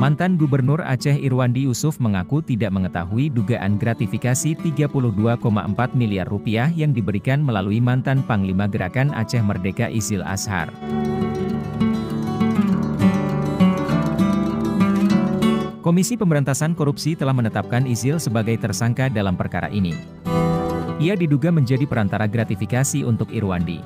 Mantan Gubernur Aceh Irwandi Yusuf mengaku tidak mengetahui dugaan gratifikasi 32,4 miliar rupiah yang diberikan melalui mantan Panglima Gerakan Aceh Merdeka Izil Azhar. Komisi Pemberantasan Korupsi telah menetapkan Izil sebagai tersangka dalam perkara ini. Ia diduga menjadi perantara gratifikasi untuk Irwandi.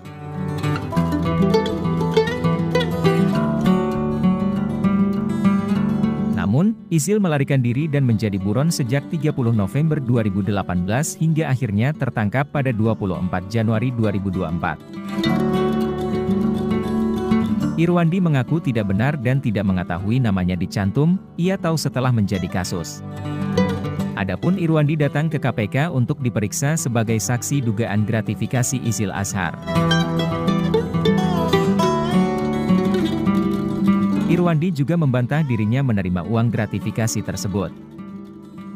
Namun, Izil melarikan diri dan menjadi buron sejak 30 November 2018 hingga akhirnya tertangkap pada 24 Januari 2024. Irwandi mengaku tidak benar dan tidak mengetahui namanya dicantum, ia tahu setelah menjadi kasus. Adapun Irwandi datang ke KPK untuk diperiksa sebagai saksi dugaan gratifikasi Izil Azhar. Irwandi juga membantah dirinya menerima uang gratifikasi tersebut.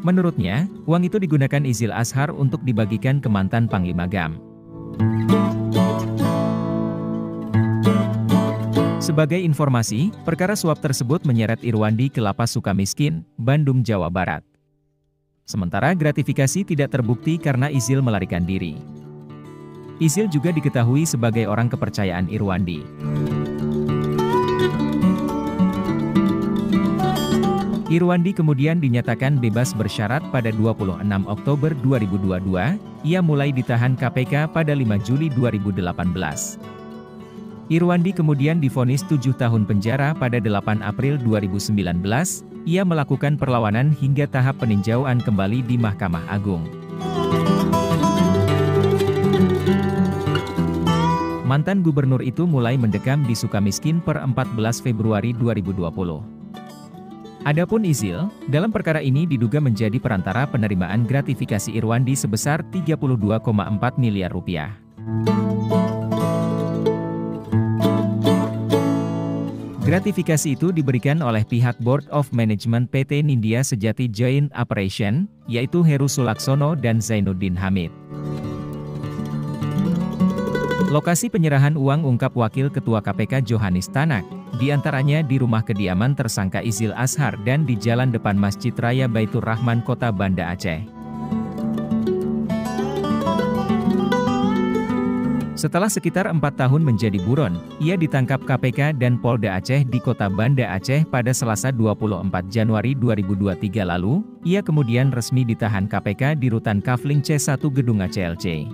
Menurutnya, uang itu digunakan Izil Azhar untuk dibagikan ke mantan Panglima GAM. Sebagai informasi, perkara suap tersebut menyeret Irwandi ke Lapas Sukamiskin, Bandung, Jawa Barat. Sementara gratifikasi tidak terbukti karena Izil melarikan diri. Izil juga diketahui sebagai orang kepercayaan Irwandi. Irwandi kemudian dinyatakan bebas bersyarat pada 26 Oktober 2022, ia mulai ditahan KPK pada 5 Juli 2018. Irwandi kemudian divonis 7 tahun penjara pada 8 April 2019, ia melakukan perlawanan hingga tahap peninjauan kembali di Mahkamah Agung. Mantan gubernur itu mulai mendekam di Sukamiskin per 14 Februari 2020. Adapun Izil, dalam perkara ini diduga menjadi perantara penerimaan gratifikasi Irwandi sebesar 32,4 miliar rupiah. Gratifikasi itu diberikan oleh pihak Board of Management PT Nindya Sejati Joint Operation, yaitu Heru Sulaksono dan Zainuddin Hamid. Lokasi penyerahan uang ungkap Wakil Ketua KPK Johanis Tanak, diantaranya di rumah kediaman tersangka Izil Azhar dan di jalan depan Masjid Raya Baitur Rahman Kota Banda Aceh. Setelah sekitar 4 tahun menjadi buron, ia ditangkap KPK dan Polda Aceh di Kota Banda Aceh pada Selasa 24 Januari 2023 lalu, ia kemudian resmi ditahan KPK di Rutan Kafling C1 Gedung ACLC.